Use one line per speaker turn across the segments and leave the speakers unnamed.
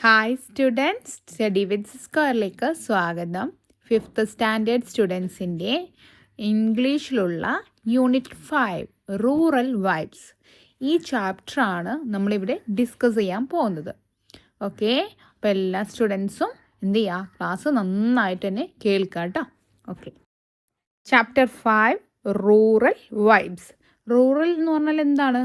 Hi students, study with സ്ക്വയറിലേക്ക് സ്വാഗതം. 5th standard സ്റ്റുഡൻസിൻ്റെ ഇംഗ്ലീഷിലുള്ള യൂണിറ്റ് 5 റൂറൽ വൈബ്സ് ഈ ചാപ്റ്ററാണ് നമ്മളിവിടെ ഡിസ്കസ് ചെയ്യാൻ പോകുന്നത്. ഓക്കെ, അപ്പോൾ എല്ലാ സ്റ്റുഡൻസും എന്ത് ചെയ്യുക, ക്ലാസ് നന്നായിട്ട് തന്നെ കേൾക്കുക കേട്ടോ. Okay, chapter 5 rural vibes. Rural എന്ന് പറഞ്ഞാൽ എന്താണ്?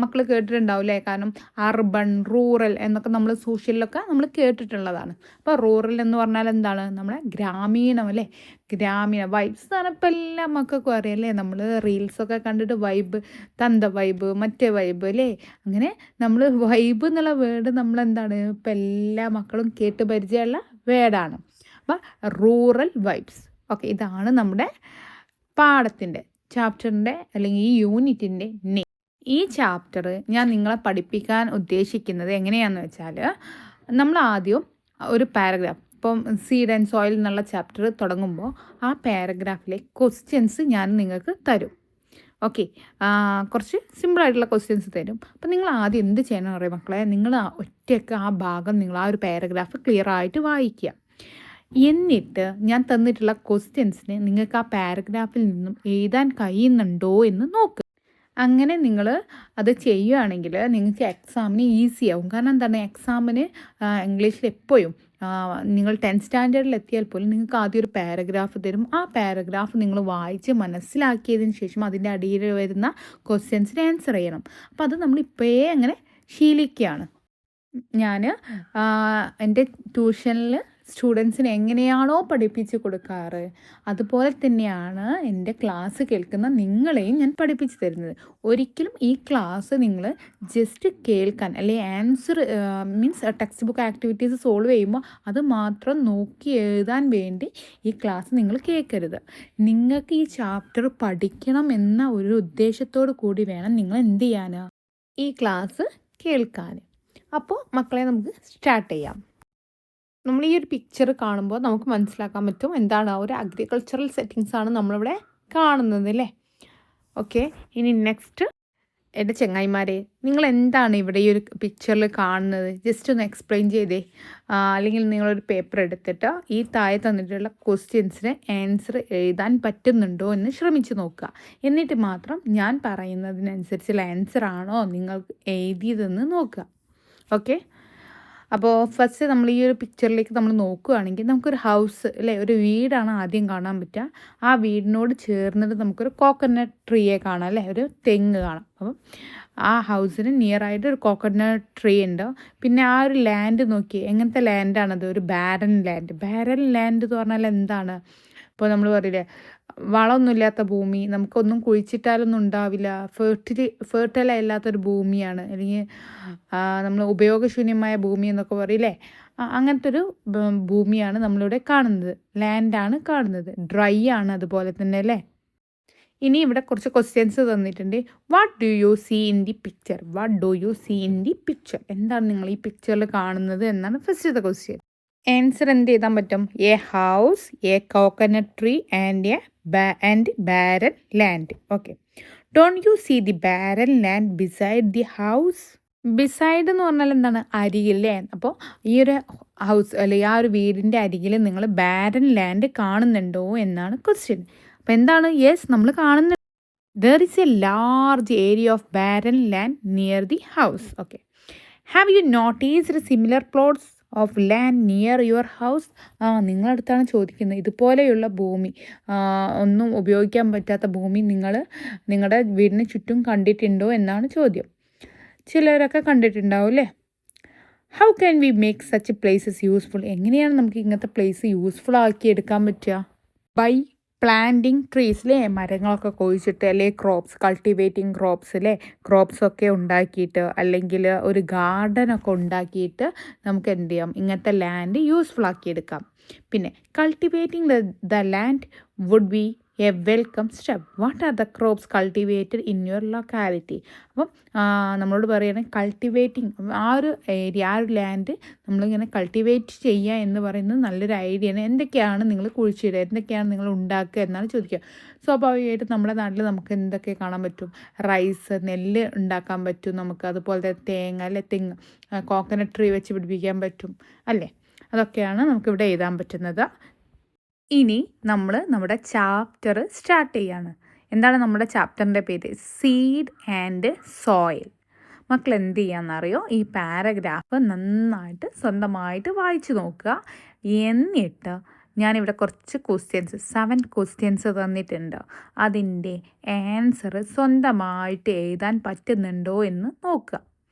മക്കൾ കേട്ടിട്ടുണ്ടാവില്ലേ? കാരണം അർബൺ, റൂറൽ എന്നൊക്കെ നമ്മൾ സോഷ്യലിലൊക്കെ നമ്മൾ കേട്ടിട്ടുള്ളതാണ്. അപ്പോൾ റൂറൽ എന്ന് പറഞ്ഞാൽ എന്താണ്? നമ്മളെ ഗ്രാമീണം അല്ലേ, ഗ്രാമീണ വൈബ്സ് എന്ന് പറഞ്ഞാൽ ഇപ്പോൾ എല്ലാ മക്കൾക്കും അറിയാമല്ലേ. നമ്മൾ റീൽസൊക്കെ കണ്ടിട്ട് വൈബ്, തന്ത വൈബ്, മറ്റേ വൈബ് അല്ലേ, അങ്ങനെ നമ്മൾ വൈബ് എന്നുള്ള വേർഡ് നമ്മളെന്താണ് ഇപ്പോൾ എല്ലാ മക്കളും കേട്ട് പരിചയമുള്ള വേർഡാണ്. അപ്പോൾ റൂറൽ വൈബ്സ്. ഓക്കെ, ഇതാണ് നമ്മുടെ പാഠത്തിൻ്റെ, ചാപ്റ്ററിൻ്റെ അല്ലെങ്കിൽ ഈ യൂണിറ്റിൻ്റെ നെയിം. ഈ ചാപ്റ്റർ ഞാൻ നിങ്ങളെ പഠിപ്പിക്കാൻ ഉദ്ദേശിക്കുന്നത് എങ്ങനെയാണെന്ന് വെച്ചാൽ, നമ്മൾ ആദ്യം ഒരു പാരഗ്രാഫ്, ഇപ്പം സീഡ് ആൻഡ് സോയിൽ എന്നുള്ള ചാപ്റ്റർ തുടങ്ങുമ്പോൾ ആ പാരഗ്രാഫിലെ ക്വസ്റ്റ്യൻസ് ഞാൻ നിങ്ങൾക്ക് തരും. ഓക്കെ, കുറച്ച് സിമ്പിളായിട്ടുള്ള ക്വസ്റ്റ്യൻസ് തരും. അപ്പം നിങ്ങൾ ആദ്യം എന്ത് ചെയ്യണം അറിയാം മക്കളെ, നിങ്ങൾ ഒറ്റയ്ക്ക് ആ ഭാഗം നിങ്ങൾ ആ ഒരു പാരഗ്രാഫ് ക്ലിയർ ആയിട്ട് വായിക്കുക. എന്നിട്ട് ഞാൻ തന്നിട്ടുള്ള ക്വസ്റ്റ്യൻസിന് നിങ്ങൾക്ക് ആ പാരഗ്രാഫിൽ നിന്നും എഴുതാൻ കഴിയുന്നുണ്ടോ എന്ന് നോക്കുക. അങ്ങനെ നിങ്ങൾ അത് ചെയ്യുകയാണെങ്കിൽ നിങ്ങൾക്ക് എക്സാമിന് ഈസി ആവും. കാരണം എന്താണ്, എക്സാമിന് ഇംഗ്ലീഷിൽ എപ്പോഴും നിങ്ങൾ 10th സ്റ്റാൻഡേർഡിൽ എത്തിയാൽ പോലും നിങ്ങൾക്ക് ആദ്യം ഒരു പാരഗ്രാഫ് തരും. ആ പാരഗ്രാഫ് നിങ്ങൾ വായിച്ച് മനസ്സിലാക്കിയതിന് ശേഷം അതിൻ്റെ അടിയിൽ വരുന്ന ക്വസ്റ്റ്യൻസിന് ആൻസർ ചെയ്യണം. അപ്പോൾ അത് നമ്മൾ ഇപ്പോഴേ അങ്ങനെ ശീലിക്കുകയാണ്. ഞാൻ എൻ്റെ ട്യൂഷനിൽ സ്റ്റുഡൻസിന് എങ്ങനെയാണോ പഠിപ്പിച്ച് കൊടുക്കാറ് അതുപോലെ തന്നെയാണ് എൻ്റെ ക്ലാസ് കേൾക്കുന്ന നിങ്ങളെയും ഞാൻ പഠിപ്പിച്ച് തരുന്നത്. ഒരിക്കലും ഈ ക്ലാസ് നിങ്ങൾ ജസ്റ്റ് കേൾക്കാൻ അല്ലെങ്കിൽ answer means text book activities solve ചെയ്യുമ്പോൾ അത് മാത്രം നോക്കി എഴുതാൻ വേണ്ടി ഈ ക്ലാസ് നിങ്ങൾ കേൾക്കരുത്. നിങ്ങൾക്ക് ഈ ചാപ്റ്റർ പഠിക്കണം എന്ന ഒരു ഉദ്ദേശത്തോടു കൂടി വേണം നിങ്ങൾ എന്ത് ചെയ്യാൻ, ഈ ക്ലാസ് കേൾക്കാൻ. അപ്പോൾ മക്കളെ നമുക്ക് സ്റ്റാർട്ട് ചെയ്യാം. നമ്മൾ ഈ ഒരു പിക്ചർ കാണുമ്പോൾ നമുക്ക് മനസ്സിലാക്കാൻ പറ്റും എന്താണ്, ഒരു അഗ്രികൾച്ചറൽ സെറ്റിങ്സ് ആണ് നമ്മളിവിടെ കാണുന്നത് അല്ലേ. ഓക്കെ, ഇനി നെക്സ്റ്റ് എൻ്റെ ചങ്ങായിമാരെ, നിങ്ങൾ എന്താണ് ഇവിടെ ഈ ഒരു പിക്ചറിൽ കാണുന്നത്? ജസ്റ്റ് ഒന്ന് എക്സ്പ്ലെയിൻ ചെയ്തേ. അല്ലെങ്കിൽ നിങ്ങളൊരു പേപ്പർ എടുത്തിട്ട് ഈ താഴെ തന്നിട്ടുള്ള ക്വസ്റ്റ്യൻസിന് ആൻസർ എഴുതാൻ പറ്റുന്നുണ്ടോ എന്ന് ശ്രമിച്ച് നോക്കുക. എന്നിട്ട് മാത്രം ഞാൻ പറയുന്നതിനനുസരിച്ചുള്ള ആൻസർ ആണോ നിങ്ങൾക്ക് എഴുതിയതെന്ന് നോക്കുക. ഓക്കെ, അപ്പോൾ ഫസ്റ്റ് നമ്മൾ ഈ ഒരു പിക്ചറിലേക്ക് നമ്മൾ നോക്കുകയാണെങ്കിൽ നമുക്കൊരു ഹൗസ് അല്ലേ, ഒരു വീടാണ് ആദ്യം കാണാൻ പറ്റുക. ആ വീടിനോട് ചേർന്നിട്ട് നമുക്കൊരു കോക്കനട്ട് ട്രീയെ കാണാം അല്ലേ, ഒരു തെങ്ങ് കാണാം. അപ്പം ആ ഹൗസിന് നിയറായിട്ട് ഒരു കോക്കനട്ട് ട്രീ ഉണ്ട്. പിന്നെ ആ ഒരു ലാൻഡ് നോക്കി, എങ്ങനത്തെ ലാൻഡാണത്? ഒരു ബാരൻ ലാൻഡ്. ബാരൻ ലാൻഡ് എന്ന് പറഞ്ഞാൽ എന്താണ്? ഇപ്പോൾ നമ്മൾ പറയില്ലേ, വളമൊന്നുമില്ലാത്ത ഭൂമി, നമുക്കൊന്നും കുഴിച്ചിട്ടാലൊന്നും ഉണ്ടാവില്ല, ഫെർട്ടൈലല്ലാത്തൊരു ഭൂമിയാണ്, അല്ലെങ്കിൽ നമ്മൾ ഉപയോഗശൂന്യമായ ഭൂമി എന്നൊക്കെ പറയില്ലേ, അങ്ങനത്തെ ഒരു ഭൂമിയാണ് നമ്മളിവിടെ കാണുന്നത്, ലാൻഡാണ് കാണുന്നത്. ഡ്രൈ ആണ് അതുപോലെ തന്നെ അല്ലേ. ഇനി ഇവിടെ കുറച്ച് ക്വസ്റ്റ്യൻസ് തന്നിട്ടുണ്ട്. What do you see in the picture? What do you see in the picture? എന്താണ് നിങ്ങൾ ഈ പിക്ചറിൽ കാണുന്നത് എന്നാണ് ഫസ്റ്റത്തെ ക്വസ്റ്റ്യൻ. ആൻസർ എന്ത് ചെയ്താൻ പറ്റും? A house, a coconut tree and barren land. Okay, don't you see the barren land beside the house? Beside എന്ന് പറഞ്ഞാൽ എന്താണ്? അരികില്ലേ. അപ്പോൾ ഈ ഒരു ഹൗസ് അല്ലെങ്കിൽ ആ ഒരു വീടിൻ്റെ അരികിൽ നിങ്ങൾ ബാരൻ ലാൻഡ് കാണുന്നുണ്ടോ എന്നാണ് ക്വസ്റ്റ്യൻ. അപ്പോൾ എന്താണ്? യെസ്, നമ്മൾ കാണുന്നുണ്ട്. There is a large area of barren land near the house. Okay, have you noticed similar plots of land near your house? നിങ്ങളടുത്താണ് ചോദിക്കുന്നത്. ഇതുപോലെയുള്ള ഭൂമി, ഒന്നും ഉപയോഗിക്കാൻ പറ്റാത്ത ഭൂമി നിങ്ങൾ നിങ്ങളുടെ വീടിന് ചുറ്റും കണ്ടിട്ടുണ്ടോ എന്നാണ് ചോദ്യം. ചിലരൊക്കെ കണ്ടിട്ടുണ്ടാവും അല്ലേ. How can we make such places useful? എങ്ങനെയാണ് നമുക്ക് ഇങ്ങനത്തെ പ്ലേസ് യൂസ്ഫുൾ ആക്കി എടുക്കാൻ പറ്റുക? ബൈ പ്ലാന്റിങ് ട്രീസ് അല്ലേ, മരങ്ങളൊക്കെ കുഴിച്ചിട്ട്, അല്ലെങ്കിൽ ക്രോപ്സ്, കൾട്ടിവേറ്റിംഗ് ക്രോപ്സ് അല്ലേ, ക്രോപ്സൊക്കെ ഉണ്ടാക്കിയിട്ട്, അല്ലെങ്കിൽ ഒരു ഗാർഡനൊക്കെ ഉണ്ടാക്കിയിട്ട് നമുക്ക് എന്ത് ചെയ്യാം, ഇങ്ങനത്തെ ലാൻഡ് യൂസ്ഫുൾ ആക്കിയെടുക്കാം. പിന്നെ cultivating the land would be a welcome step. What are the crops cultivated in your locality? അപ്പം നമ്മളോട് പറയുകയാണെങ്കിൽ കൾട്ടിവേറ്റിംഗ് ആ ഒരു ഏരിയ, ആ ഒരു ലാൻഡ് നമ്മളിങ്ങനെ കൾട്ടിവേറ്റ് ചെയ്യുക എന്ന് പറയുന്നത് നല്ലൊരു ഐഡിയയാണ്. എന്തൊക്കെയാണ് നിങ്ങൾ കുഴിച്ചിടുക, എന്തൊക്കെയാണ് നിങ്ങൾ ഉണ്ടാക്കുക എന്നാണ് ചോദിക്കുക. സ്വാഭാവികമായിട്ടും നമ്മുടെ നാട്ടിൽ നമുക്ക് എന്തൊക്കെ കാണാൻ പറ്റും? റൈസ്, നെല്ല് ഉണ്ടാക്കാൻ പറ്റും നമുക്ക്. അതുപോലെ തേങ്ങ അല്ലെ, തെങ്ങ്, കോക്കനട്ട് ട്രീ വെച്ച് പിടിപ്പിക്കാൻ പറ്റും അല്ലേ? അതൊക്കെയാണ് നമുക്കിവിടെ എഴുതാൻ പറ്റുന്നത്. ഇനി നമ്മൾ നമ്മുടെ ചാപ്റ്റർ സ്റ്റാർട്ട് ചെയ്യാണ്. എന്താണ് നമ്മുടെ ചാപ്റ്ററിൻ്റെ പേര്? Seed and soil. മക്കൾ എന്ത് ചെയ്യാമെന്നറിയോ? ഈ പാരഗ്രാഫ് നന്നായിട്ട് സ്വന്തമായിട്ട് വായിച്ചു നോക്കുക. എന്നിട്ട് ഞാനിവിടെ കുറച്ച് ക്വസ്റ്റ്യൻസ് 7 ക്വസ്റ്റ്യൻസ് തന്നിട്ടുണ്ട്. അതിൻ്റെ ആൻസർ സ്വന്തമായിട്ട് എഴുതാൻ പറ്റുന്നുണ്ടോ എന്ന് നോക്കുക.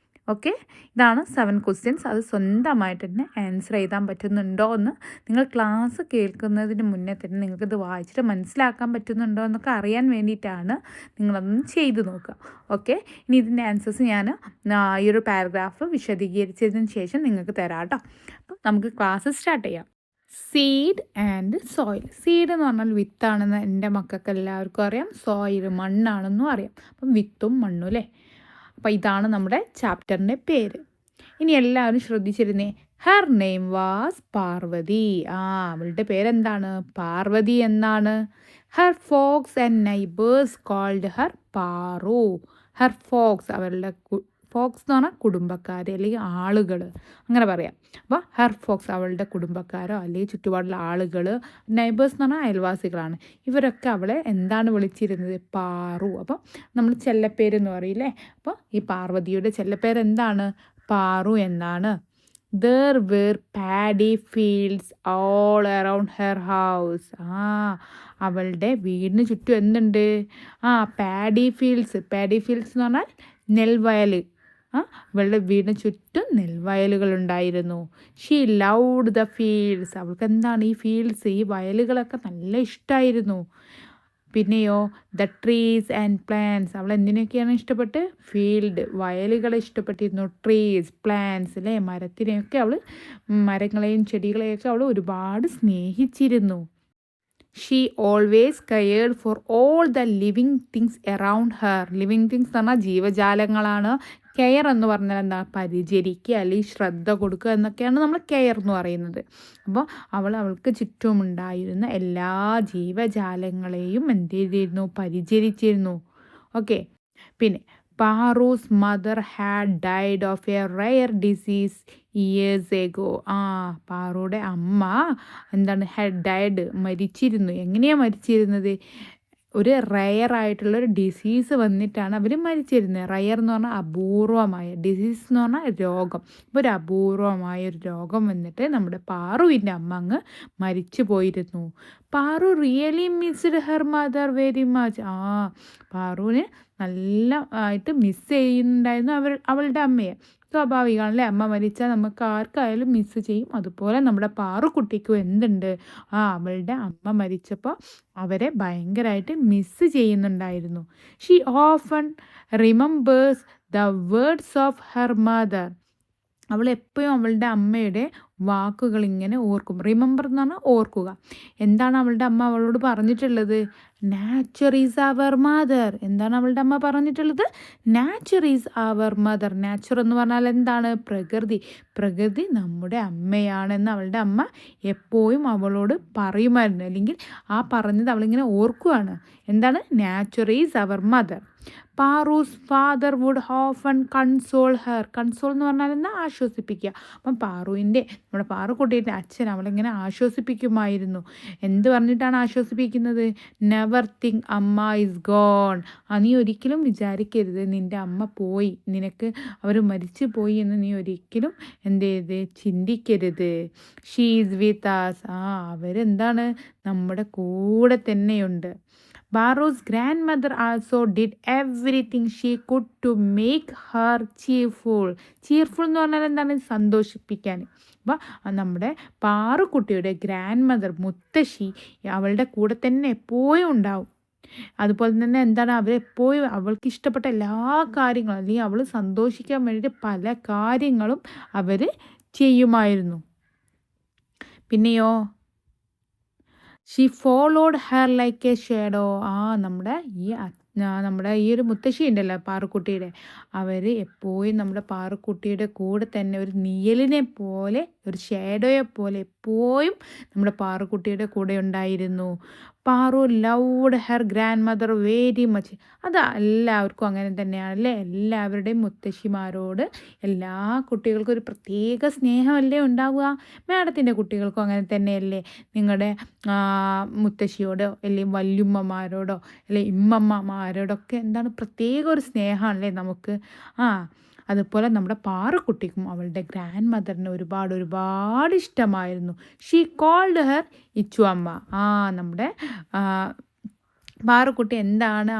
ഓക്കെ, ഇതാണ് 7 ക്വസ്റ്റ്യൻസ്. അത് സ്വന്തമായിട്ട് തന്നെ ആൻസർ എഴുതാൻ പറ്റുന്നുണ്ടോ എന്ന് നിങ്ങൾ ക്ലാസ് കേൾക്കുന്നതിന് മുന്നേ തന്നെ നിങ്ങൾക്കിത് വായിച്ചിട്ട് മനസ്സിലാക്കാൻ പറ്റുന്നുണ്ടോ എന്നൊക്കെ അറിയാൻ വേണ്ടിയിട്ടാണ് നിങ്ങളതൊന്ന് ചെയ്ത് നോക്കുക. ഓക്കെ, ഇനി ഇതിൻ്റെ ആൻസേഴ്സ് ഞാൻ ഈ ഒരു പാരഗ്രാഫ് വിശദീകരിച്ചതിന് ശേഷം നിങ്ങൾക്ക് തരാം കേട്ടോ. അപ്പം നമുക്ക് ക്ലാസ് സ്റ്റാർട്ട് ചെയ്യാം. Seed and soil. സീഡ് എന്ന് പറഞ്ഞാൽ വിത്താണെന്ന് എൻ്റെ മക്കൾക്ക് എല്ലാവർക്കും അറിയാം. സോയിൽ മണ്ണാണെന്നും അറിയാം. അപ്പം വിത്തും മണ്ണും അല്ലേ? അപ്പോൾ ഇതാണ് നമ്മുടെ ചാപ്റ്ററിൻ്റെ പേര്. ഇനി എല്ലാവരും ശ്രദ്ധിച്ചിരുന്നേ. Her name was Parvati. അവളുടെ പേരെന്താണ്? പാർവതി എന്നാണ്. Her folks and neighbours called her Paru. Her folks, അവളുടെ ഫോക്സ് എന്ന് പറഞ്ഞാൽ കുടുംബക്കാർ അല്ലെങ്കിൽ ആളുകൾ, അങ്ങനെ പറയാം. അപ്പോൾ ഹെർ ഫോക്സ് അവളുടെ കുടുംബക്കാരോ അല്ലെങ്കിൽ ചുറ്റുപാടുള്ള ആളുകൾ. നൈബേഴ്സ് എന്ന് പറഞ്ഞാൽ അയൽവാസികളാണ്. ഇവരൊക്കെ അവളെ എന്താണ് വിളിച്ചിരുന്നത്? പാറു. അപ്പം നമ്മൾ ചെല്ലപ്പേരെന്ന് പറയില്ലേ? അപ്പോൾ ഈ പാർവതിയുടെ ചെല്ലപ്പേര് എന്താണ്? പാറു എന്നാണ്. There were paddy fields all around her house. അവളുടെ വീടിന് ചുറ്റും എന്തുണ്ട്? Paddy fields. പാഡി ഫീൽഡ്സ് എന്ന് പറഞ്ഞാൽ നെൽവയൽ. അവളുടെ വീടിന് ചുറ്റും നെൽവയലുകളുണ്ടായിരുന്നു. She loved the fields. അവൾക്ക് എന്താണ്? ഈ ഫീൽഡ്സ്, ഈ വയലുകളൊക്കെ നല്ല ഇഷ്ടമായിരുന്നു. പിന്നെയോ ദ ട്രീസ് ആൻഡ് പ്ലാന്റ്സ്. അവൾ എന്തിനൊക്കെയാണ് ഇഷ്ടപ്പെട്ട്? ഫീൽഡ്, വയലുകളെ ഇഷ്ടപ്പെട്ടിരുന്നു. ട്രീസ്, പ്ലാന്റ്സ് അല്ലേ, മരത്തിനെയൊക്കെ അവൾ, മരങ്ങളെയും ചെടികളെയൊക്കെ അവൾ ഒരുപാട് സ്നേഹിച്ചിരുന്നു. She always cared for all the living things around her. Living things എന്ന് പറഞ്ഞാൽ ജീവജാലങ്ങളാണ്. കെയർ എന്ന് പറഞ്ഞാൽ എന്താ? പരിചരിക്കുക അല്ലെങ്കിൽ ശ്രദ്ധ കൊടുക്കുക എന്നൊക്കെയാണ് നമ്മൾ കെയർ എന്ന് പറയുന്നത്. അപ്പോൾ അവൾക്ക് ചുറ്റുമുണ്ടായിരുന്ന എല്ലാ ജീവജാലങ്ങളെയും എന്ത് ചെയ്തിരുന്നു? പരിചരിച്ചിരുന്നു. ഓക്കെ, പിന്നെ Paru's mother had died of a rare disease years ago. പാറുയുടെ അമ്മ എന്താണ്? ഹാഡ് ഡൈഡ്, മരിച്ചിരുന്നു. എങ്ങനെയാണ് മരിച്ചിരുന്നത്? ഒരു റയർ ആയിട്ടുള്ളൊരു ഡിസീസ് വന്നിട്ടാണ് അവർ മരിച്ചിരുന്നത്. റയർ എന്ന് പറഞ്ഞാൽ അപൂർവമായ, ഡിസീസ് എന്ന് പറഞ്ഞാൽ രോഗം. അപ്പോൾ ഒരു അപൂർവമായ ഒരു രോഗം വന്നിട്ട് നമ്മുടെ പാറുവിൻ്റെ അമ്മ അങ്ങ് മരിച്ചു പോയിരുന്നു. Paru really missed her mother very much. പാറുവിന് നല്ല ആയിട്ട് മിസ് ചെയ്യുന്നുണ്ടായിരുന്നു അവളുടെ അമ്മയെ. സ്വാഭാവികമാണല്ലേ, അമ്മ മരിച്ചാൽ നമുക്ക് ആർക്കായാലും മിസ്സ് ചെയ്യും. അതുപോലെ നമ്മുടെ പാറുക്കുട്ടിക്കും എന്തുണ്ട്? അവളുടെ അമ്മ മരിച്ചപ്പോൾ അവരെ ഭയങ്കരമായിട്ട് മിസ്സ് ചെയ്യുന്നുണ്ടായിരുന്നു. She often remembers the words of her mother. അവൾ എപ്പോഴും അവളുടെ അമ്മയുടെ വാക്കുകൾ ഇങ്ങനെ ഓർക്കും. റിമെമ്പർ എന്ന് പറഞ്ഞാൽ ഓർക്കുക. എന്താണ് അവളുടെ അമ്മ അവളോട് പറഞ്ഞിട്ടുള്ളത്? Nature is our mother. എന്താണ് അവളുടെ അമ്മ പറഞ്ഞിട്ടുള്ളത്? Nature is our mother. Nature എന്ന് പറഞ്ഞാൽ എന്താണ്? പ്രകൃതി. പ്രകൃതി നമ്മുടെ അമ്മയാണെന്ന് അവളുടെ അമ്മ എപ്പോഴും അവളോട് പറയുമായിരുന്നു. അല്ലെങ്കിൽ പറഞ്ഞത് അവളിങ്ങനെ ഓർക്കുകയാണ്. എന്താണ്? Nature is our mother. Paru's father would often console her. Console എന്ന് പറഞ്ഞാൽ എന്താ? ആശ്വസിപ്പിക്കുക. അപ്പം നമ്മുടെ പാറുക്കുട്ടിയുടെ അച്ഛൻ അവളിങ്ങനെ ആശ്വസിപ്പിക്കുമായിരുന്നു. എന്ത് പറഞ്ഞിട്ടാണ് ആശ്വസിപ്പിക്കുന്നത്? നെവർ തിങ്ക് അമ്മ ഈസ് ഗോൺ. നീ ഒരിക്കലും വിചാരിക്കരുത് നിൻ്റെ അമ്മ പോയി, നിനക്ക് അവർ മരിച്ചു പോയി എന്ന് നീ ഒരിക്കലും എന്ത് ചെയ്ത് ചിന്തിക്കരുത്. She is with us. അവരെന്താണ്? നമ്മുടെ കൂടെ തന്നെയുണ്ട്. Baru's grandmother also did everything she could to make her cheerful. cheerful എന്ന് പറഞ്ഞാൽ എന്താണ്? സന്തോഷിപ്പിക്കാൻ. അപ്പോൾ നമ്മുടെ പാറുക്കുട്ടിയുടെ ഗ്രാൻഡ് മദർ, മുത്തശ്ശി, അവളുടെ കൂടെ തന്നെ എപ്പോഴും ഉണ്ടാവും. അതുപോലെ തന്നെ എന്താണ്? അവരെപ്പോഴും അവൾക്ക് ഇഷ്ടപ്പെട്ട എല്ലാ കാര്യങ്ങളും അല്ലെങ്കിൽ അവൾ സന്തോഷിക്കാൻ വേണ്ടിയിട്ട് പല കാര്യങ്ങളും അവർ ചെയ്യുമായിരുന്നു. പിന്നെയോ she followed her like a shadow. നമ്മുടെ ഈ ഒരു മുത്തശ്ശി ഉണ്ടല്ലോ പാറുക്കുട്ടിയുടെ, അവർ എപ്പോഴും നമ്മുടെ പാറുക്കുട്ടിയുടെ കൂടെ തന്നെ ഒരു നിഴലിനെ പോലെ, ഒരു ഷാഡോയെ പോലെ എപ്പോഴും നമ്മുടെ പാറുക്കുട്ടിയുടെ കൂടെ ഉണ്ടായിരുന്നു. Paru loved her grand mother very much. അത് എല്ലാവർക്കും അങ്ങനെ തന്നെയാണല്ലേ. എല്ലാവരുടെയും മുത്തശ്ശിമാരോട് എല്ലാ കുട്ടികൾക്കും ഒരു പ്രത്യേക സ്നേഹമല്ലേ ഉണ്ടാവുക. മാഡത്തിൻ്റെ കുട്ടികൾക്കും അങ്ങനെ തന്നെയല്ലേ. നിങ്ങളുടെ മുത്തശ്ശിയോടോ അല്ലെങ്കിൽ വല്യുമ്മമാരോടോ അല്ലെങ്കിൽ ഇമ്മമ്മമാരോടൊക്കെ എന്താണ് പ്രത്യേക ഒരു സ്നേഹമാണല്ലേ നമുക്ക്. അതുപോലെ നമ്മുടെ പാറുക്കുട്ടിക്കും അവളുടെ ഗ്രാൻഡ് മദറിനെ ഒരുപാട് ഇഷ്ടമായിരുന്നു. ഷീ കോൾഡ് ഹെർ ഇച്ചു അമ്മ. നമ്മുടെ പാറുക്കുട്ടി എന്താണ്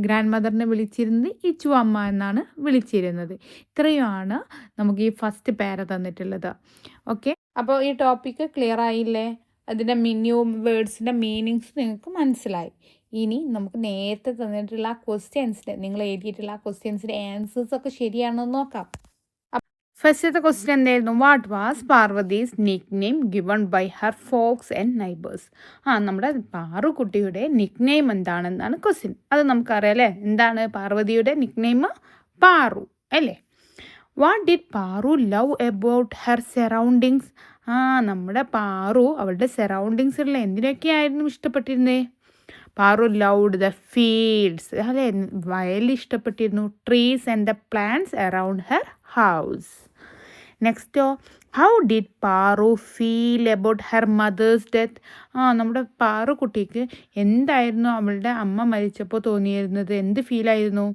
ഗ്രാൻഡ് മദറിനെ വിളിച്ചിരുന്നത്? ഇച്ചു അമ്മ എന്നാണ് വിളിച്ചിരുന്നത്. ഇത്രയുമാണ് നമുക്ക് ഈ ഫസ്റ്റ് പേര തന്നിട്ടുള്ളത്. ഓക്കെ, അപ്പോൾ ഈ ടോപ്പിക്ക് ക്ലിയർ ആയില്ലേ? അതിൻ്റെ വേർഡ്സിൻ്റെ മീനിങ്സ് നിങ്ങൾക്ക് മനസ്സിലായി. ഇനി നമുക്ക് നേരത്തെ തന്നിട്ടുള്ള ആ ക്വസ്റ്റ്യൻസിൻ്റെ, നിങ്ങൾ എഴുതിയിട്ടുള്ള ആ ക്വസ്റ്റ്യൻസിൻ്റെ ആൻസേഴ്സൊക്കെ ശരിയാണോ എന്ന് നോക്കാം. ഫസ്റ്റത്തെ ക്വസ്റ്റ്യൻ എന്തായിരുന്നു? What was Parvathi's nickname given by her folks and neighbours. നമ്മുടെ പാറുക്കുട്ടിയുടെ നിക് നെയിം എന്താണെന്നാണ് ക്വസ്റ്റ്യൻ. അത് നമുക്കറിയാം അല്ലേ. എന്താണ് പാർവതിയുടെ നിക് നെയിം? പാറു അല്ലേ. What did Paru love about her surroundings. നമ്മുടെ പാറു അവളുടെ സറൗണ്ടിങ്സിലുള്ള എന്തിനൊക്കെയായിരുന്നു ഇഷ്ടപ്പെട്ടിരുന്നേ? പാറു ലൗഡ് ദ ഫീൽഡ്സ്, അല്ലെ, വയൽ ഇഷ്ടപ്പെട്ടിരുന്നു. Trees and the plants around her house. നെക്സ്റ്റോ, how did Paru feel about her mother's death. നമ്മുടെ പാറുക്കുട്ടിക്ക് എന്തായിരുന്നു അവളുടെ അമ്മ മരിച്ചപ്പോൾ തോന്നിയിരുന്നത്? എന്ത് ഫീലായിരുന്നു?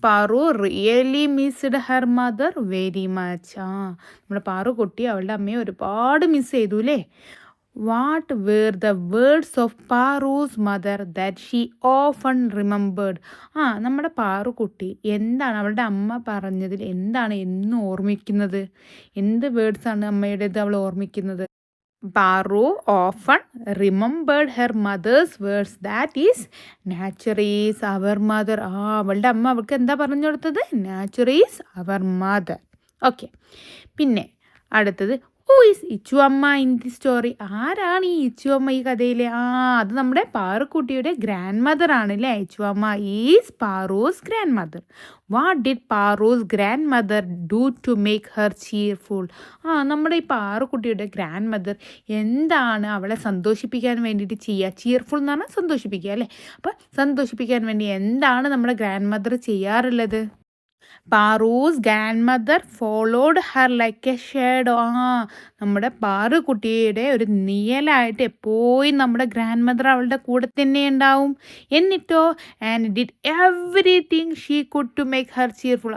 Paru really missed her mother very much. നമ്മുടെ പാറുക്കുട്ടി അവളുടെ അമ്മയെ ഒരുപാട് മിസ് ചെയ്തു അല്ലേ. What were the words of പാറൂസ് mother that she often remembered. നമ്മുടെ പാറുക്കുട്ടി എന്താണ് അവളുടെ അമ്മ പറഞ്ഞതിൽ എന്താണ് എന്നും ഓർമ്മിക്കുന്നത്? എന്ത് വേർഡ്സാണ് അമ്മയുടേത് അവൾ ഓർമ്മിക്കുന്നത്? Paru often remembered her mother's words that is nature is our mother. അവളുടെ അമ്മ അവൾക്ക് എന്താ പറഞ്ഞു കൊടുത്തത്? Nature is our mother. Okay, പിന്നെ അടുത്തത്, ഹൂ ഈസ് ഇച്ചു അമ്മ ഇൻ ദി സ്റ്റോറി. ആരാണ് ഈ ഇച്ചു അമ്മ ഈ കഥയിലെ? അത് നമ്മുടെ പാറുക്കുട്ടിയുടെ ഗ്രാൻഡ് മദർ ആണ് അല്ലേ. Ichu amma is Paru's grandmother. What did Paru's grandmother do to make her cheerful. നമ്മുടെ ഈ പാറുക്കുട്ടിയുടെ ഗ്രാൻഡ് മദർ എന്താണ് അവളെ സന്തോഷിപ്പിക്കാൻ വേണ്ടിയിട്ട് ചെയ്യുക? ചീർഫുൾ എന്ന് പറഞ്ഞാൽ സന്തോഷിപ്പിക്കുക അല്ലേ. അപ്പം സന്തോഷിപ്പിക്കാൻ വേണ്ടി എന്താണ് നമ്മുടെ ഗ്രാൻഡ് മദർ ചെയ്യാറുള്ളത്? Paru's grandmother followed her like a shadow. നമ്മുടെ പാറുക്കുട്ടിയുടെ ഒരു നിഴലായിട്ട് എപ്പോഴും നമ്മുടെ ഗ്രാൻഡ് മദർ അവളുടെ കൂടെ തന്നെ ഉണ്ടാവും. എന്നിട്ടോ, and did everything she could to make her cheerful.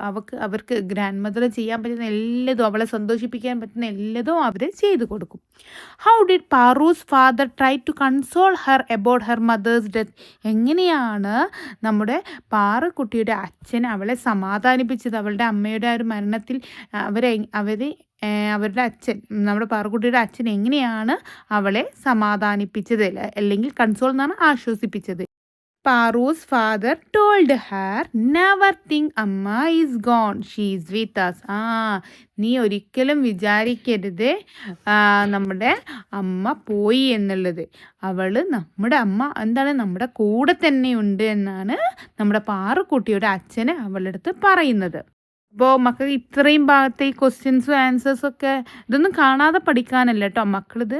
അവർക്ക് ഗ്രാൻഡ് മദർ ചെയ്യാൻ പറ്റുന്ന എല്ലാതും, അവളെ സന്തോഷിപ്പിക്കാൻ പറ്റുന്ന എല്ലാതും അവർ ചെയ്തു കൊടുക്കും. How did Paru's father try to console her about her mother's death. എങ്ങനെയാണ് നമ്മുടെ പാറുക്കുട്ടിയുടെ അച്ഛൻ അവളെ സമാധാനിപ്പിച്ചത്? അവളുടെ അമ്മയുടെ ആ ഒരു മരണത്തിൽ അവരുടെ അച്ഛൻ, നമ്മുടെ പാറുക്കുട്ടിയുടെ അച്ഛൻ എങ്ങനെയാണ് അവളെ സമാധാനിപ്പിച്ചത്, അല്ലെങ്കിൽ കൺസോൾ എന്നാണ് ആശ്വസിപ്പിച്ചത്? Paru's father told her, never think അമ്മ is gone, she is with us. നീ ഒരിക്കലും വിചാരിക്കരുത് നമ്മുടെ അമ്മ പോയി എന്നുള്ളത്. നമ്മുടെ അമ്മ എന്താണ്, നമ്മുടെ കൂടെ തന്നെയുണ്ട് എന്നാണ് നമ്മുടെ പാറുക്കുട്ടിയുടെ അച്ഛന് അവളുടെ അടുത്ത് പറയുന്നത്. അപ്പോൾ മക്കൾ ഇത്രയും ഭാഗത്തെ ഈ ക്വസ്റ്റ്യൻസും ആൻസേഴ്സൊക്കെ ഇതൊന്നും കാണാതെ പഠിക്കാനല്ല കേട്ടോ. മക്കളിത്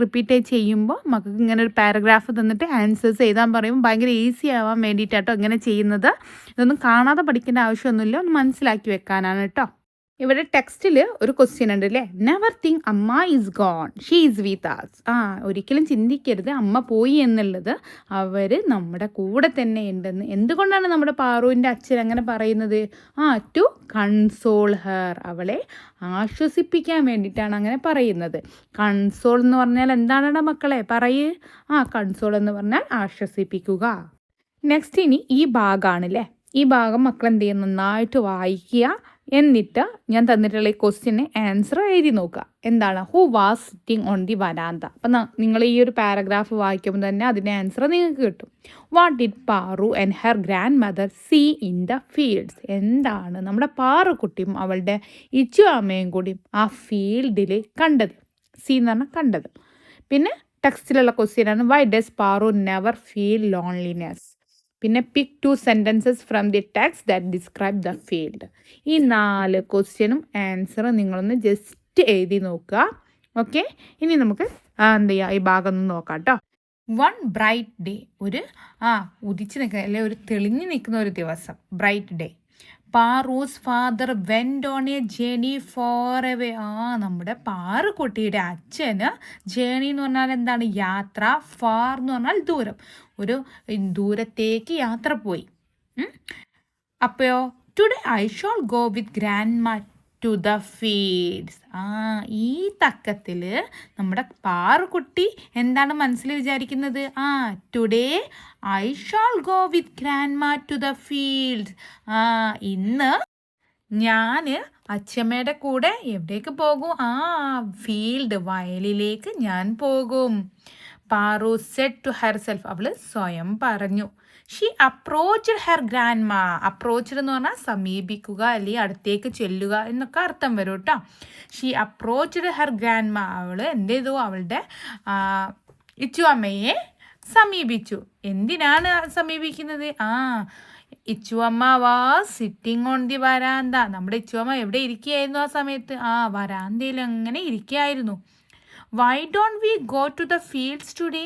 റിപ്പീറ്റ് ചെയ്യുമ്പോൾ മക്കൾക്ക് ഇങ്ങനെ ഒരു പാരഗ്രാഫ് തന്നിട്ട് ആൻസേഴ്സ് എഴുതാൻ പറയുമ്പോൾ ഭയങ്കര ഈസി ആവാൻ വേണ്ടിയിട്ടാട്ടോ ഇങ്ങനെ ചെയ്യുന്നത്. ഇതൊന്നും കാണാതെ പഠിക്കേണ്ട ആവശ്യമൊന്നുമില്ല, ഒന്ന് മനസ്സിലാക്കി വെക്കാനാണ് കേട്ടോ. ഇവിടെ ടെക്സ്റ്റിൽ ഒരു ക്വസ്റ്റ്യൻ ഉണ്ട് അല്ലേ. നെവർ തിങ്ക് അമ്മ is gone, she is with us. ഒരിക്കലും ചിന്തിക്കരുത് അമ്മ പോയി എന്നുള്ളത്, അവർ നമ്മുടെ കൂടെ തന്നെ ഉണ്ടെന്ന്. എന്തുകൊണ്ടാണ് നമ്മുടെ പാറുവിൻ്റെ അച്ഛൻ അങ്ങനെ പറയുന്നത്? ടു കൺസോൾ ഹെർ, അവളെ ആശ്വസിപ്പിക്കാൻ വേണ്ടിയിട്ടാണ് അങ്ങനെ പറയുന്നത്. കൺസോൾ എന്ന് പറഞ്ഞാൽ എന്താണെടാ മക്കളെ പറയ്? കൺസോൾ എന്ന് പറഞ്ഞാൽ ആശ്വസിപ്പിക്കുക. നെക്സ്റ്റ് ഇനി ഈ ഭാഗമാണല്ലേ. ഈ ഭാഗം മക്കൾ എന്ത് ചെയ്യും? നന്നായിട്ട് വായിക്കുക. എന്നിട്ട് ഞാൻ തന്നിട്ടുള്ള ഈ ക്വസ്റ്റ്യന് ആൻസർ എഴുതി നോക്കുക. എന്താണ്? Who was sitting on the veranda. അപ്പം നിങ്ങൾ ഈ ഒരു പാരഗ്രാഫ് വായിക്കുമ്പോൾ തന്നെ അതിൻ്റെ ആൻസർ നിങ്ങൾക്ക് കിട്ടും. What did Paru and her grandmother see in the fields. എന്താണ് നമ്മുടെ പാറുക്കുട്ടിയും അവളുടെ ഇച്ചു അമ്മയും കൂടി ആ ഫീൽഡിൽ കണ്ടത്? സി എന്ന് പറഞ്ഞാൽ കണ്ടത്. പിന്നെ ടെക്സ്റ്റിലുള്ള ക്വസ്റ്റ്യനാണ് why does Paru never feel loneliness. പിന്നെ പിക്ക് 2 sentences from the text that describe the field. ഈ 4 ക്വസ്റ്റ്യനും ആൻസറും നിങ്ങളൊന്ന് ജസ്റ്റ് എഴുതി നോക്കുക. ഓക്കെ, ഇനി നമുക്ക് എന്ത് ചെയ്യുക, ഈ ഭാഗം ഒന്ന് നോക്കാം കേട്ടോ. വൺ ബ്രൈറ്റ് ഡേ, ഒരു ഉദിച്ച് നിൽക്കുന്ന അല്ലെ ഒരു തെളിഞ്ഞു നിൽക്കുന്ന ഒരു ദിവസം, bright day. Paru's father went on a journey far away. നമ്മുടെ പാറുക്കുട്ടിയുടെ അച്ഛന് ജേണി എന്ന് പറഞ്ഞാൽ എന്താണ്, യാത്ര. ഫാർ എന്ന് പറഞ്ഞാൽ ദൂരം, ഒരു ദൂരത്തേക്ക് യാത്ര പോയി. അപ്പോയോ today I shall go with grandma to the fields. ഈ തക്കത്തിൽ നമ്മുടെ പാറുക്കുട്ടി എന്താണ് മനസ്സിൽ വിചാരിക്കുന്നത്, today I shall go with grandma to the fields. ഇന്ന് ഞാൻ അച്ഛമ്മയുടെ കൂടെ എവിടേക്ക് പോകും, ഫീൽഡ്, വയലിലേക്ക് ഞാൻ പോകും. പാറു സെഡ് ടു ഹെർസെൽഫ്, അവൾ സ്വയം പറഞ്ഞു. ഷീ അപ്രോച്ച്ഡ് ഹെർ ഗ്രാൻഡ് മാ. അപ്രോച്ച്ഡ് എന്ന് പറഞ്ഞാൽ സമീപിക്കുക അല്ലെങ്കിൽ അടുത്തേക്ക് ചെല്ലുക എന്നൊക്കെ അർത്ഥം വരും കേട്ടോ. ഷീ അപ്രോച്ച്ഡ് ഹെർ ഗ്രാൻഡ് മാ. അവൾ എന്ത് ചെയ്തു, അവളുടെ ഇച്ചു അമ്മയെ സമീപിച്ചു. എന്തിനാണ് സമീപിക്കുന്നത്, Ichuvamma was sitting on the veranda. നമ്മുടെ ഇച്ചുവമ്മ എവിടെ ഇരിക്കുകയായിരുന്നു ആ സമയത്ത്, വരാന്തയിൽ അങ്ങനെ ഇരിക്കുകയായിരുന്നു. Why don't we go to the fields today.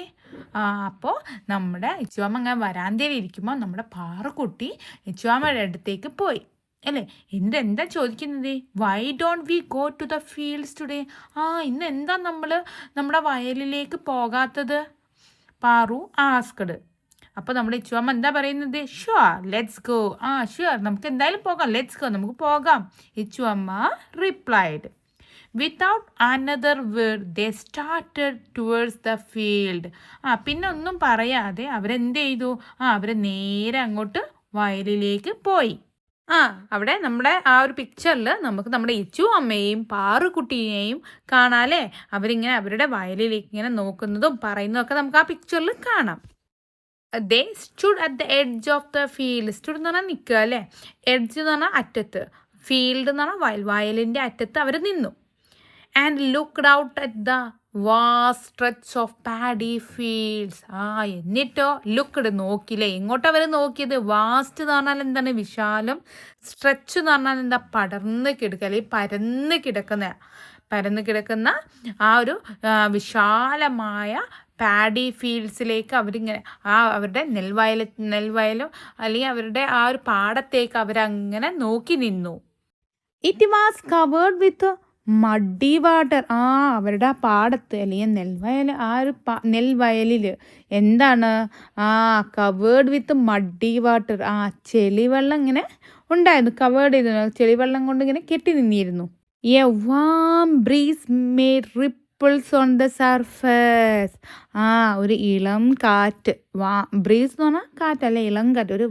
അപ്പോൾ നമ്മുടെ ഇച്ചുവമ്മ അങ്ങനെ വരാന്തയിൽ ഇരിക്കുമ്പോൾ നമ്മുടെ പാറുക്കുട്ടി ഇച്ചുവമ്മയുടെ അടുത്തേക്ക് പോയി അല്ലേ. എന്താ ചോദിക്കുന്നത്, why don't we go to the fields today. ഇന്ന് എന്താ നമ്മൾ നമ്മുടെ വയലിലേക്ക് പോകാത്തത്, പാറു ആസ്കഡ്. അപ്പോൾ നമ്മുടെ ഇച്ചുവമ്മ എന്താ പറയുന്നത്, ഷുവർ ലെറ്റ്സ് ഗോ. ഷുവർ നമുക്ക് എന്തായാലും പോകാം, ലെറ്റ്സ് ഗോ നമുക്ക് പോകാം. Ichuvamma replied. Without another word they started towards the field. പിന്നെ ഒന്നും പറയാതെ അവരെന്ത് ചെയ്തു, അവർ നേരെ അങ്ങോട്ട് വയലിലേക്ക് പോയി. അവിടെ നമ്മുടെ ആ ഒരു പിക്ചറിൽ നമുക്ക് നമ്മുടെ ഇച്ചു അമ്മയെയും പാറുക്കുട്ടിയെയും കാണാല്ലേ. അവരിങ്ങനെ അവരുടെ വയലിലേക്ക് ഇങ്ങനെ നോക്കുന്നതും പറയുന്നതും ഒക്കെ നമുക്ക് ആ പിക്ചറിൽ കാണാം. They stood at the edge of the field. Stood എന്ന് പറഞ്ഞാൽ നിൽക്കുക അല്ലേ, എഡ്ജ് എന്ന് പറഞ്ഞാൽ അറ്റത്ത്, ഫീൽഡ് എന്ന് പറഞ്ഞാൽ വയലിൻ്റെ അറ്റത്ത് അവർ നിന്നു. And looked out at the vast stretch of paddy fields. എന്നിട്ടോ ലുക്ക്ഡ് നോക്കില്ലേ, എങ്ങോട്ടാണ് അവർ നോക്കിയത്, വാസ്റ്റ് എന്ന് പറഞ്ഞാൽ എന്താണ്, വിശാലം. സ്ട്രെച്ച് എന്ന് പറഞ്ഞാൽ എന്താ, പടർന്ന് കിടക്കുക അല്ലെങ്കിൽ പരന്ന് കിടക്കുന്ന ആ ഒരു വിശാലമായ പാഡി ഫീൽഡ്സിലേക്ക് അവരിങ്ങനെ അവരുടെ നെൽവയലും അല്ലെങ്കിൽ അവരുടെ ആ ഒരു പാടത്തേക്ക് അവരങ്ങനെ നോക്കി നിന്നു. It was covered with muddy water. അവരുടെ ആ പാടത്ത് അല്ലെങ്കിൽ നെൽവയലിൽ എന്താണ്, കവേർഡ് വിത്ത് മഡി വാട്ടർ. ചെളിവെള്ളം ഇങ്ങനെ ഉണ്ടായിരുന്നു, കവേർഡ് ചെയ്തു, ചെളിവെള്ളം കൊണ്ട് ഇങ്ങനെ കെട്ടി നിന്നിരുന്നു. A warm breeze made ripples on the surface. ഒരു ഇളം കാറ്റ്, ബ്രീസ് എന്ന് പറഞ്ഞാൽ കാറ്റല്ലേ, ഇളം കാറ്റ്, ഒരു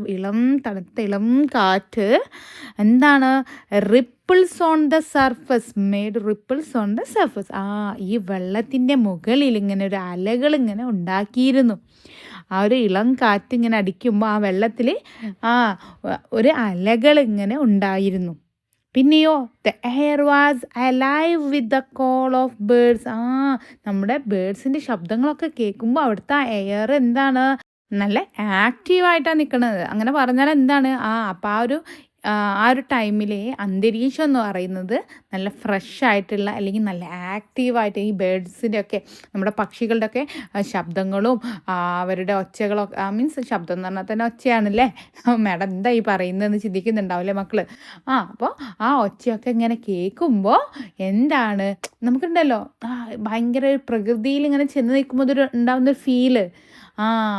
തണുത്ത ഇളം കാറ്റ് എന്താണ്, ripples on the surface, made ripples on the surface. ഈ വെള്ളത്തിൻ്റെ മുകളിൽ ഇങ്ങനെ ഒരു അലകൾ ഇങ്ങനെ ഉണ്ടാക്കിയിരുന്നു. ഒരു ഇളം കാറ്റ് ഇങ്ങനെ അടിക്കുമ്പോൾ ആ വെള്ളത്തിൽ ഒരു അലകൾ ഇങ്ങനെ ഉണ്ടായിരുന്നു. പിന്നെയോ the air was alive with the call of birds. നമ്മുടെ ബേർഡ്സിൻ്റെ ശബ്ദങ്ങളൊക്കെ കേൾക്കുമ്പോൾ അവിടുത്തെ എയർ എന്താണ്, നല്ല ആക്റ്റീവായിട്ടാണ് നിൽക്കുന്നത്. അങ്ങനെ പറഞ്ഞാൽ എന്താണ്, അപ്പോൾ ആ ഒരു ടൈമിലെ അന്തരീക്ഷം എന്ന് പറയുന്നത് നല്ല ഫ്രഷ് ആയിട്ടുള്ള അല്ലെങ്കിൽ നല്ല ആക്റ്റീവായിട്ട് ഈ ബേർഡ്സിൻ്റെ ഒക്കെ നമ്മുടെ പക്ഷികളുടെ ഒക്കെ ശബ്ദങ്ങളും അവരുടെ ഒച്ചകളൊക്കെ, മീൻസ് ശബ്ദം എന്ന് പറഞ്ഞാൽ തന്നെ ഒച്ചയാണല്ലേ. മാഡം എന്താ ഈ പറയുന്നതെന്ന് ചിന്തിക്കുന്നുണ്ടാവില്ലേ മക്കൾ. അപ്പോൾ ആ ഒച്ചയൊക്കെ ഇങ്ങനെ കേൾക്കുമ്പോൾ എന്താണ്, നമുക്കുണ്ടല്ലോ ഭയങ്കര പ്രകൃതിയിൽ ഇങ്ങനെ ചെന്ന് നിൽക്കുമ്പോൾ ഉണ്ടാകുന്നൊരു ഫീല്,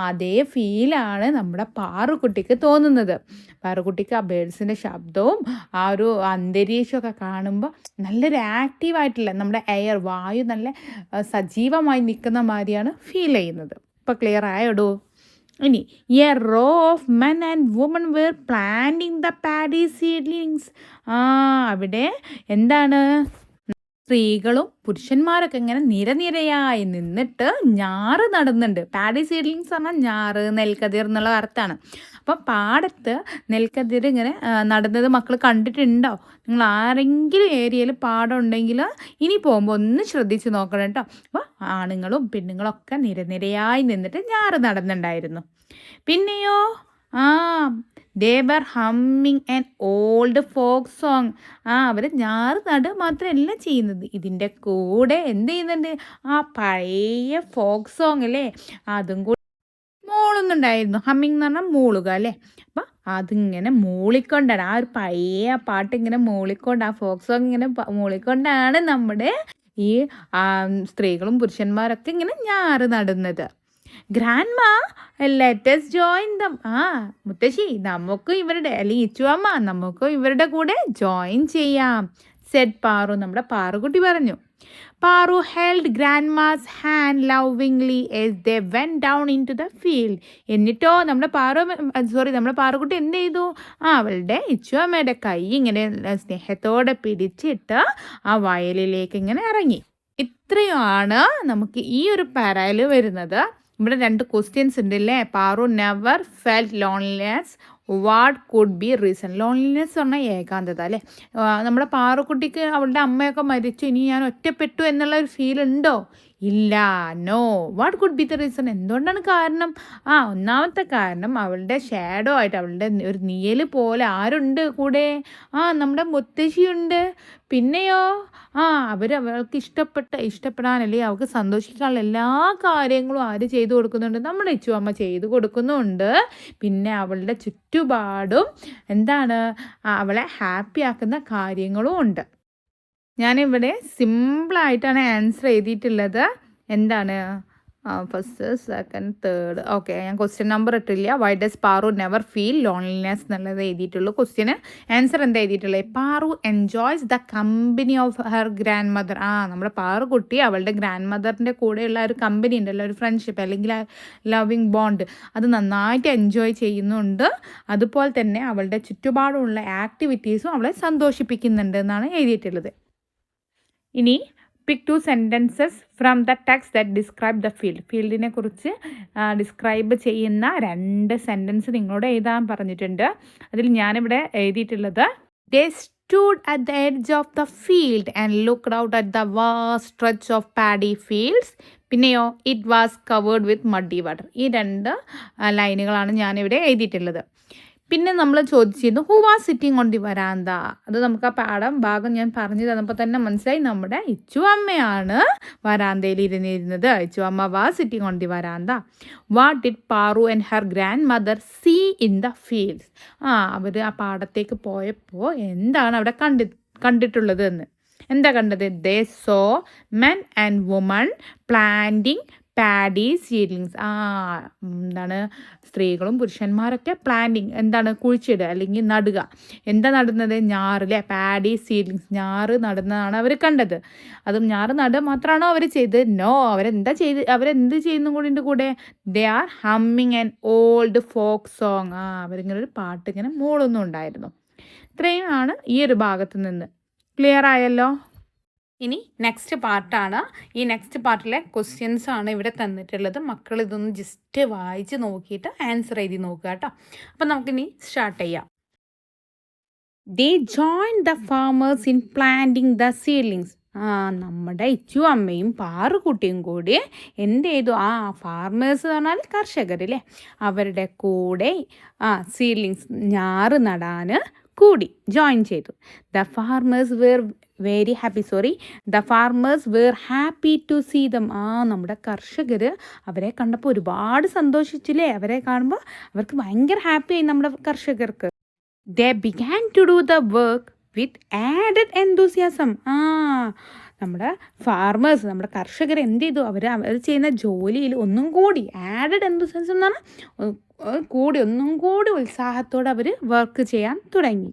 അതേ ഫീലാണ് നമ്മുടെ പാറുക്കുട്ടിക്ക് തോന്നുന്നത്. പാറുക്കുട്ടിക്ക് ആ ബേർഡ്സിൻ്റെ ശബ്ദവും ആ ഒരു അന്തരീക്ഷമൊക്കെ കാണുമ്പോൾ നല്ലൊരു ആക്റ്റീവായിട്ടുള്ള നമ്മുടെ വായു നല്ല സജീവമായി നിൽക്കുന്ന മാതിരിയാണ് ഫീൽ ചെയ്യുന്നത്. ഇപ്പോൾ ക്ലിയർ ആയോടോ. ഇനി a row of men and women were planting the paddy seedlings. അവിടെ എന്താണ്, സ്ത്രീകളും പുരുഷന്മാരൊക്കെ ഇങ്ങനെ നിരനിരയായി നിന്നിട്ട് ഞാറ് നടുന്നുണ്ട്. പാഡി സീഡ്ലിങ്സ് പറഞ്ഞാൽ ഞാറ്, നെൽക്കതിർ എന്നുള്ള അർത്ഥമാണ്. അപ്പം പാടത്ത് നെൽക്കതിർ ഇങ്ങനെ നടുന്നത് മക്കൾ കണ്ടിട്ടുണ്ടോ? നിങ്ങൾ ആരെങ്കിലും ഏരിയയിൽ പാടം ഉണ്ടെങ്കിൽ ഇനി പോകുമ്പോൾ ഒന്ന് ശ്രദ്ധിച്ച് നോക്കണം കേട്ടോ. അപ്പോൾ ആണുങ്ങളും പെണ്ണുങ്ങളൊക്കെ നിരനിരയായി നിന്നിട്ട് ഞാറ് നടുന്നുണ്ടായിരുന്നു. പിന്നെയോ they were humming an old folk song. അവർ ഞാറ് നടുക മാത്രമല്ല ചെയ്യുന്നത്, ഇതിൻ്റെ കൂടെ എന്ത് ചെയ്യുന്നുണ്ട്, പഴയ ഫോക്ക് സോങ് അല്ലേ അതും കൂടി മൂളുന്നുണ്ടായിരുന്നു. ഹമ്മിങ് എന്ന് പറഞ്ഞാൽ മൂളുക അല്ലേ. അപ്പം അതിങ്ങനെ മൂളിക്കൊണ്ടാണ് ഒരു പഴയ പാട്ട് ഇങ്ങനെ മൂളിക്കൊണ്ട്, ഫോക്ക് സോങ് ഇങ്ങനെ മൂളിക്കൊണ്ടാണ് നമ്മുടെ ഈ സ്ത്രീകളും പുരുഷന്മാരൊക്കെ ഇങ്ങനെ ഞാറ് നടുന്നത്. Grandma let's join dum. മുത്തശ്ശി നമുക്ക് ഇവരുടെ അല്ലെങ്കിൽ ഇച്ചുവമ്മ നമുക്ക് ഇവരുടെ കൂടെ ജോയിൻ ചെയ്യാം സെഡ് പാറു. നമ്മുടെ പാറുകുട്ടി പറഞ്ഞു. Paru held grandmas hand lovingly as they went down into the field. എന്നിട്ടോ നമ്മുടെ പാറുകുട്ടി എന്ത് ചെയ്തു, അവളുടെ ഇച്ചുവമ്മയുടെ കൈ ഇങ്ങനെ സ്നേഹത്തോടെ പിടിച്ചിട്ട് ആ വയലിലേക്ക് ഇങ്ങനെ ഇറങ്ങി. ഇത്രയുമാണ് നമുക്ക് ഈ ഒരു പാരയിൽ വരുന്നത്. ഇവിടെ 2 ക്വസ്റ്റ്യൻസ് ഉണ്ട് അല്ലേ. Paru never felt loneliness, what could B reason. Loneliness പറഞ്ഞാൽ ഏകാന്തത അല്ലേ. നമ്മുടെ പാറുക്കുട്ടിക്ക് അവളുടെ അമ്മയൊക്കെ മരിച്ചു, ഇനി ഞാൻ ഒറ്റപ്പെട്ടു എന്നുള്ള ഒരു ഫീൽ ഉണ്ടോ? ഇല്ല. No. What could be the reason. എന്തുകൊണ്ടാണ് കാരണം? ഒന്നാമത്തെ കാരണം അവളുടെ ഷാഡോ ആയിട്ട്, അവളുടെ ഒരു നിഴൽ പോലെ ആരുണ്ട് കൂടെ? നമ്മുടെ മുത്തശ്ശിയുണ്ട്. പിന്നെയോ അവൾക്ക് ഇഷ്ടപ്പെടാനല്ലേ അവൾക്ക് സന്തോഷിക്കാനുള്ള എല്ലാ കാര്യങ്ങളും ആര് ചെയ്തു കൊടുക്കുന്നുണ്ട്? നമ്മുടെ ഇച്ചുവമ്മ ചെയ്തു കൊടുക്കുന്നുണ്ട്. പിന്നെ അവളുടെ ചുറ്റുപാടും എന്താണ്, അവളെ ഹാപ്പി ആക്കുന്ന കാര്യങ്ങളും ഉണ്ട്. ഞാനിവിടെ സിമ്പിളായിട്ടാണ് ആൻസർ എഴുതിയിട്ടുള്ളത്. എന്താണ് ഫസ്റ്റ്, സെക്കൻഡ്, തേർഡ്. ഓക്കെ, ഞാൻ ക്വസ്റ്റ്യൻ നമ്പർ ഇട്ടില്ല. Why does Paru never feel loneliness എന്നുള്ളത് എഴുതിയിട്ടുള്ളൂ. ക്വസ്റ്റ്യന് ആൻസർ എന്താ എഴുതിയിട്ടുള്ളത്? Paru enjoys the company of her grand mother. നമ്മുടെ പാറുകുട്ടി അവളുടെ ഗ്രാൻഡ് മദറിൻ്റെ കൂടെയുള്ള ഒരു കമ്പനി ഉണ്ടല്ലോ, ഒരു ഫ്രണ്ട്ഷിപ്പ് അല്ലെങ്കിൽ ലവിങ് ബോണ്ട്, അത് നന്നായിട്ട് എൻജോയ് ചെയ്യുന്നുണ്ട്. അതുപോലെ തന്നെ അവളുടെ ചുറ്റുപാടുമുള്ള ആക്ടിവിറ്റീസും അവളെ സന്തോഷിപ്പിക്കുന്നുണ്ട് എന്നാണ് എഴുതിയിട്ടുള്ളത്. ഇനി പിക്ക് 2 sentences from the text that describe the field. ഫീൽഡിനെ കുറിച്ച് ഡിസ്ക്രൈബ് ചെയ്യുന്ന 2 സെൻറ്റൻസ് നിങ്ങളോട് എഴുതാൻ പറഞ്ഞിട്ടുണ്ട്. അതിൽ ഞാനിവിടെ എഴുതിയിട്ടുള്ളത്, ദേ stood at the edge of the field and looked out at the vast stretch of paddy fields. പിന്നെയോ it was covered with muddy water. ഈ 2 ലൈനുകളാണ് ഞാനിവിടെ എഴുതിയിട്ടുള്ളത്. പിന്നെ നമ്മൾ ചോദിച്ചിരുന്നു who was sitting on the veranda. അത് നമുക്ക് ആ ഭാഗം ഞാൻ പറഞ്ഞു തന്നപ്പോൾ തന്നെ മനസ്സിലായി, നമ്മുടെ ഇച്ചുവമ്മയാണ് വരാന്തയിൽ ഇരുന്നിരുന്നത്. Ichuvamma was sitting on the veranda. What did Paru and her grandmother see in the fields. അവർ ആ പാടത്തേക്ക് പോയപ്പോൾ എന്താണ് അവിടെ കണ്ടിട്ടുള്ളത് എന്ന്. എന്താ കണ്ടത്? They saw men and woman planting paddy seedlings. എന്താണ്, സ്ത്രീകളും പുരുഷന്മാരൊക്കെ പ്ലാന്റിങ് എന്താണ്, കുഴിച്ചിടുക അല്ലെങ്കിൽ നടുക. എന്താ നടുന്നത്? ഞാറിലെ പാഡി സീഡ്ലിങ്സ്, ഞാറ് നടുന്നതാണ് അവർ കണ്ടത്. അതും ഞാറ് നടുക മാത്രമാണോ അവർ ചെയ്തത്? നോ. അവരെന്ത് ചെയ്യുന്നു കൂടെ? They are humming an old folk song. അവരിങ്ങനെ ഒരു പാട്ട് ഇങ്ങനെ മൂളുന്നുണ്ടായിരുന്നു. ഇത്രയുമാണ് ഈ ഒരു ഭാഗത്ത് നിന്ന്. ക്ലിയർ ആയല്ലോ? ഇനി നെക്സ്റ്റ് പാർട്ടാണ്. ഈ നെക്സ്റ്റ് പാർട്ടിലെ ക്വസ്റ്റ്യൻസ് ആണ് ഇവിടെ തന്നിട്ടുള്ളത്. മക്കൾ ഇതൊന്ന് ജസ്റ്റ് വായിച്ച് നോക്കിയിട്ട് ആൻസർ എഴുതി നോക്കുക കേട്ടോ. അപ്പം നമുക്കിനി സ്റ്റാർട്ട് ചെയ്യാം. They join the farmers in planting the seedlings. നമ്മുടെ ഇച്ചുവമ്മയും പാറുകുട്ടിയും കൂടി എന്ത് ചെയ്തു? ഫാർമേഴ്സ് പറഞ്ഞാൽ കർഷകരില്ലേ, അവരുടെ കൂടെ സീഡ്ലിങ്സ് ഞാറ് നടാൻ കൂടി ജോയിൻ ചെയ്തു. The farmers were very happy. The farmers were happy to see them. നമ്മുടെ കർഷകർ അവരെ കണ്ടപ്പോൾ ഒരുപാട് സന്തോഷിച്ചില്ലേ. അവരെ കാണുമ്പോൾ അവർക്ക് ഭയങ്കര ഹാപ്പിയായി നമ്മുടെ കർഷകർക്ക്. They began to do the work with added enthusiasm. നമ്മുടെ ഫാർമേഴ്സ്, നമ്മുടെ കർഷകർ എന്ത് ചെയ്തു? അവർ ചെയ്യുന്ന ജോലിയിൽ ഒന്നും കൂടി ആഡഡ് എന്തൂസിയാസം എന്നാണ്, ഒന്നും കൂടി ഉത്സാഹത്തോടെ അവർ വർക്ക് ചെയ്യാൻ തുടങ്ങി.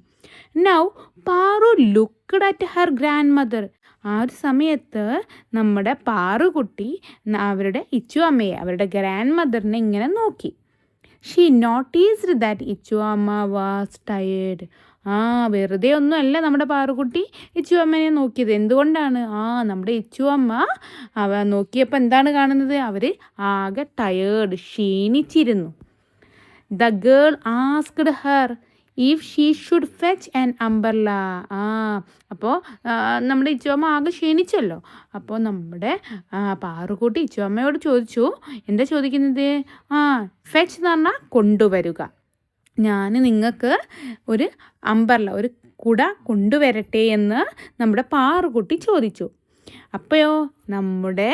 Now Paru looked at her grand mother. ഒരു സമയത്ത് നമ്മുടെ പാറുകുട്ടി അവരുടെ ഇച്ചുവമ്മയെ, അവരുടെ ഗ്രാൻഡ് മദറിനെ ഇങ്ങനെ നോക്കി. She noticed that Ichuvamma was tired. വെറുതെ ഒന്നും അല്ല നമ്മുടെ പാറുക്കുട്ടി ഇച്ചുവമ്മനെ നോക്കിയത്. എന്തുകൊണ്ടാണ്? നമ്മുടെ ഇച്ചുവമ്മ നോക്കിയപ്പോൾ എന്താണ് കാണുന്നത്? അവർ ആകെ ടയേർഡ്, ക്ഷീണിച്ചിരുന്നു. The girl asked her if she should fetch an umbrella. അപ്പോൾ നമ്മുടെ ഇച്ചുവമ്മ ആകെ ക്ഷീണിച്ചല്ലോ. അപ്പോൾ നമ്മുടെ പാറുക്കുട്ടി ഇച്ചുവമ്മയോട് ചോദിച്ചു. എന്താ ചോദിക്കുന്നത്? ഫെച്ച് എന്ന് പറഞ്ഞാൽ കൊണ്ടുവരിക. ഞാൻ നിങ്ങൾക്ക് ഒരു അംബർല, ഒരു കുട കൊണ്ടുവരട്ടെ എന്ന് നമ്മുടെ പാറുക്കുട്ടി ചോദിച്ചു. അപ്പോഴോ നമ്മുടെ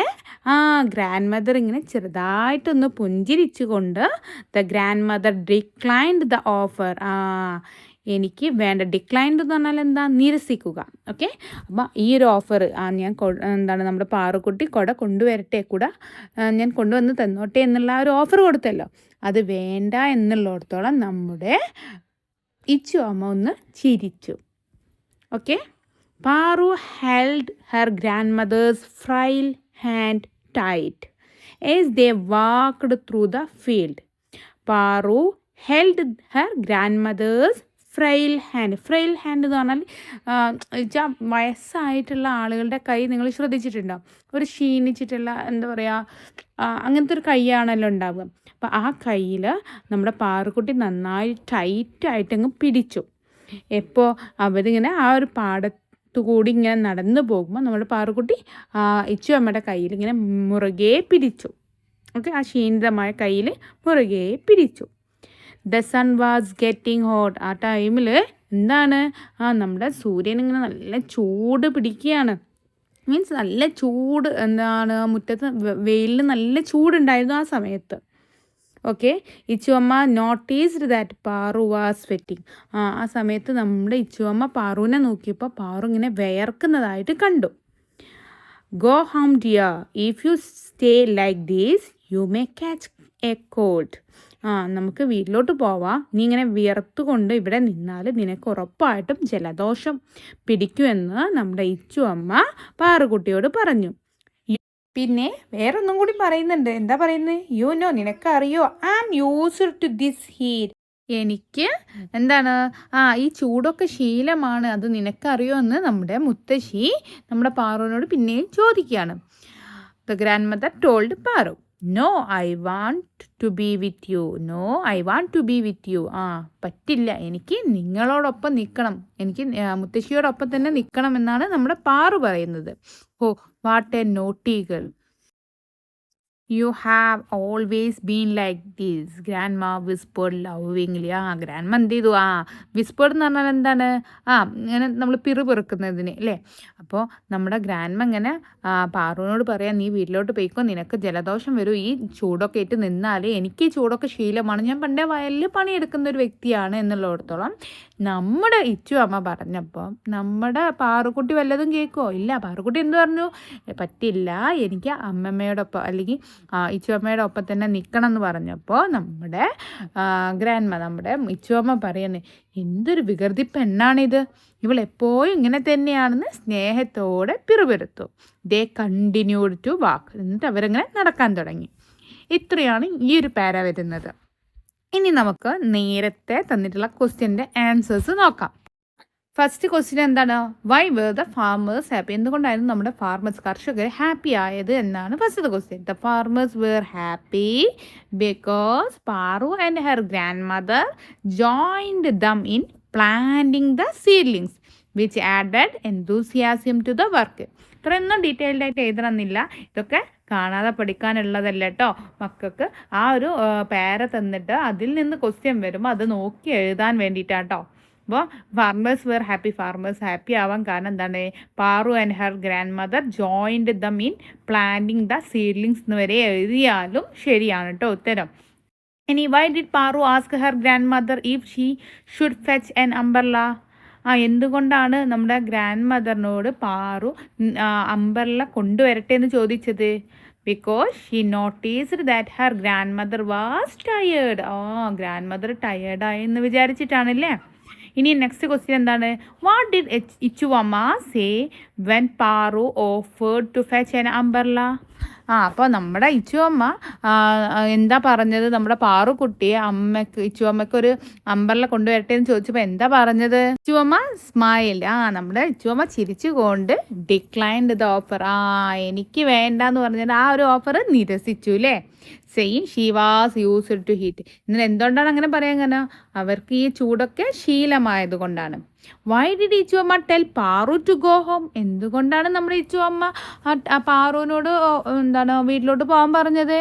ഗ്രാൻഡ് മദർ ഇങ്ങനെ ചെറുതായിട്ടൊന്ന് പുഞ്ചിരിച്ചു കൊണ്ട് the grand mother declined the offer. എനിക്ക് വേണ്ട. ഡിക്ലൈൻഡ് എന്ന് പറഞ്ഞാൽ എന്താ? നിരസിക്കുക. ഓക്കെ. അപ്പം ഈ ഒരു ഓഫർ ഞാൻ നമ്മുടെ പാറുക്കുട്ടി കുട കൊണ്ടുവരട്ടെ, കുട ഞാൻ കൊണ്ടുവന്ന് തന്നോട്ടെ എന്നുള്ള ഒരു ഓഫർ കൊടുത്തല്ലോ, അത് വേണ്ട എന്നുള്ളിടത്തോളം നമ്മുടെ ഇച്ചു അമ്മ ഒന്ന് ചിരിച്ചു. Okay. Paru held her grandmother's frail hand tight as they walked through the field. Paru held her grandmother's frail hand. Frail hand എന്ന് പറഞ്ഞാൽ വയസ്സായിട്ടുള്ള ആളുകളുടെ കൈ നിങ്ങൾ ശ്രദ്ധിച്ചിട്ടുണ്ടാവും. ഒരു ക്ഷീണിച്ചിട്ടുള്ള എന്താ പറയുക, അങ്ങനത്തെ ഒരു കൈയാണല്ലോ ഉണ്ടാവുക. അപ്പോൾ ആ കയ്യിൽ നമ്മുടെ പാറുക്കുട്ടി നന്നായി ടൈറ്റായിട്ടങ്ങ് പിടിച്ചു. എപ്പോൾ അവരിങ്ങനെ ആ ഒരു കൂടി ഇങ്ങനെ നടന്നു പോകുമ്പോൾ നമ്മുടെ പാറുക്കുട്ടി ഇച്ചു അമ്മയുടെ കയ്യിൽ ഇങ്ങനെ മുറുകെ പിടിച്ചു. ഓക്കെ. ആ ക്ഷീണിതമായ കയ്യിൽ മുറുകെ പിടിച്ചു. The sun was getting hot. ആ ടൈമിൽ എന്താണ്? നമ്മുടെ സൂര്യൻ ഇങ്ങനെ നല്ല ചൂട് പിടിക്കുകയാണ്. മീൻസ് നല്ല ചൂട്, എന്താണ്, മുറ്റത്ത് വെയിലിൽ നല്ല ചൂടുണ്ടായിരുന്നു ആ സമയത്ത്. Okay. Ichuvamma noticed that Paru was sweating. ആ സമയത്ത് നമ്മുടെ ഇച്ചുവമ്മ പാറുവിനെ നോക്കിയപ്പോൾ പാറു ഇങ്ങനെ വിയർക്കുന്നതായിട്ട് കണ്ടു. Go home dear, if you stay like these you may catch a cold. നമുക്ക് വീട്ടിലോട്ട് പോവാം. നീ ഇങ്ങനെ വിയർത്തുകൊണ്ട് ഇവിടെ നിന്നാൽ നിനക്ക് ഉറപ്പായിട്ടും ജലദോഷം പിടിക്കുമെന്ന് നമ്മുടെ ഇച്ചുവമ്മ പാറുകുട്ടിയോട് പറഞ്ഞു. പിന്നെ വേറൊന്നും കൂടി പറയുന്നുണ്ട്. എന്താ പറയുന്നത്? യു നോ, നിനക്കറിയോ, I am used to this heat. എനിക്ക് എന്താണ് ഈ ചൂടൊക്കെ ശീലമാണ്, അത് നിനക്കറിയോ എന്ന് നമ്മുടെ മുത്തശ്ശി നമ്മുടെ പാറുവിനോട് പിന്നെയും ചോദിക്കുകയാണ്. The grandmother told Paru, no I want to be with you. No I want to be with you. പറ്റില്ല, എനിക്ക് നിങ്ങളോടൊപ്പം നിൽക്കണം, എനിക്ക് മുത്തശ്ശിയോടൊപ്പം തന്നെ നിൽക്കണം എന്നാണ് നമ്മുടെ പാറു പറയുന്നത്. What A naughty girl. You have always been like this, grandma whispered lovingly. Grandma എന്ത് ചെയ്തു? വിസ്പേർഡ് എന്ന് പറഞ്ഞാൽ എന്താണ്? ഇങ്ങനെ നമ്മൾ പിറുപിറുക്കുന്നതിന് അല്ലേ. അപ്പോൾ നമ്മുടെ ഗ്രാൻഡ്മ ഇങ്ങനെ പാറുവിനോട് പറയാം, നീ വീട്ടിലോട്ട് പോയിക്കോ, നിനക്ക് ജലദോഷം വരും, ഈ ചൂടൊക്കെ ഇട്ട് നിന്നാൽ എനിക്ക് ഈ ചൂടൊക്കെ ശീലമാണ്, ഞാൻ പണ്ടേ വയലിൽ പണിയെടുക്കുന്ന ഒരു വ്യക്തിയാണ് എന്നുള്ളിടത്തോളം നമ്മുടെ ഇച്ചു അമ്മ പറഞ്ഞപ്പോൾ നമ്മുടെ പാറുക്കുട്ടി വല്ലതും കേൾക്കുമോ? ഇല്ല. പാറുക്കുട്ടി എന്ത് പറഞ്ഞു? പറ്റില്ല, എനിക്ക് അമ്മമ്മയോടൊപ്പം അല്ലെങ്കിൽ ഇച്ചുവമ്മയുടെ ഒപ്പം തന്നെ നിൽക്കണം എന്ന് പറഞ്ഞപ്പോൾ നമ്മുടെ ഗ്രാൻഡ്മ, നമ്മുടെ ഇച്ചുവമ്മ പറയുന്നത്, എന്തൊരു വികൃതി പെണ്ണാണിത്, ഇവളെപ്പോഴും ഇങ്ങനെ തന്നെയാണെന്ന് സ്നേഹത്തോടെ പിറുപിറുത്തു. ദേ കണ്ടിന്യൂഡ് ടു വാക്ക്. എന്നിട്ട് അവരങ്ങനെ നടക്കാൻ തുടങ്ങി. ഇത്രയാണ് ഈ ഒരു പാര വരുന്നത്. ഇനി നമുക്ക് നേരത്തെ തന്നിട്ടുള്ള ക്വസ്റ്റ്യൻ്റെ ആൻസേഴ്സ് നോക്കാം. ഫസ്റ്റ് ക്വസ്റ്റ്യൻ എന്താണ്? Why were the farmers happy? എന്തുകൊണ്ടായിരുന്നു നമ്മുടെ കർഷകർ ഹാപ്പി ആയത് എന്നാണ് first question. The farmers were happy because Paru and her grandmother joined them in planting the seedlings which added enthusiasm to the work. ഇത്രയൊന്നും detailed ആയിട്ട് എഴുതണമെന്നില്ല, ഇതൊക്കെ കാണാതെ പഠിക്കാനുള്ളതല്ല കേട്ടോ. മക്കൾക്ക് ആ ഒരു പേര തന്നിട്ട് അതിൽ നിന്ന് ക്വസ്റ്റ്യൻ വരുമ്പോൾ അത് നോക്കി എഴുതാൻ വേണ്ടിയിട്ടാട്ടോ. അപ്പോൾ farmers were happy, farmers happy ആവാൻ കാരണം എന്താണ്? Paru and her grandmother joined them in planting the seedlings എന്ന് വരെ എഴുതിയാലും ശരിയാണ് കേട്ടോ ഉത്തരം. ഇനി why did Paru ask her grandmother if she should fetch an umbrella? എന്തുകൊണ്ടാണ് നമ്മുടെ ഗ്രാൻഡ് മദറിനോട് പാറു അംബർല കൊണ്ടുവരട്ടെ എന്ന് ചോദിച്ചത്? Because she noticed that her grandmother was tired. Grandmother ടയേർഡായി എന്ന് വിചാരിച്ചിട്ടാണല്ലേ. ഇനി നെക്സ്റ്റ് ക്വസ്റ്റ്യൻ എന്താണ്? What did Ichuvamma say when Paru offered to fetch an umbrella? അപ്പോൾ നമ്മുടെ ഇച്ചു അമ്മ എന്താ പറഞ്ഞത്, നമ്മുടെ പാറുക്കുട്ടിയെ ഇച്ചു അമ്മയ്ക്ക് ഒരു അമ്പർല കൊണ്ടുവരട്ടെ എന്ന് ചോദിച്ചപ്പോൾ എന്താ പറഞ്ഞത്? ഇച്ചു അമ്മ സ്മൈൽ. നമ്മുടെ ഇച്ചു അമ്മ ചിരിച്ചുകൊണ്ട് ഡിക്ലൈൻഡ് ദ ഓഫർ. എനിക്ക് വേണ്ടെന്ന് പറഞ്ഞാൽ ആ ഒരു ഓഫർ നിരസിച്ചു അല്ലേ? Same she was used to heat. ഇന്നലെ എന്തുകൊണ്ടാണ് അങ്ങനെ പറയാൻ കാരണം? അവർക്ക് ഈ ചൂടൊക്കെ ശീലമായത് കൊണ്ടാണ്. Y did Ichu Amma tell Paru to go home? എന്തുകൊണ്ടാണ് നമ്മുടെ ഇച്ചു അമ്മ പാറുവിനോട് വീട്ടിലോട്ട് പോകാൻ പറഞ്ഞത്?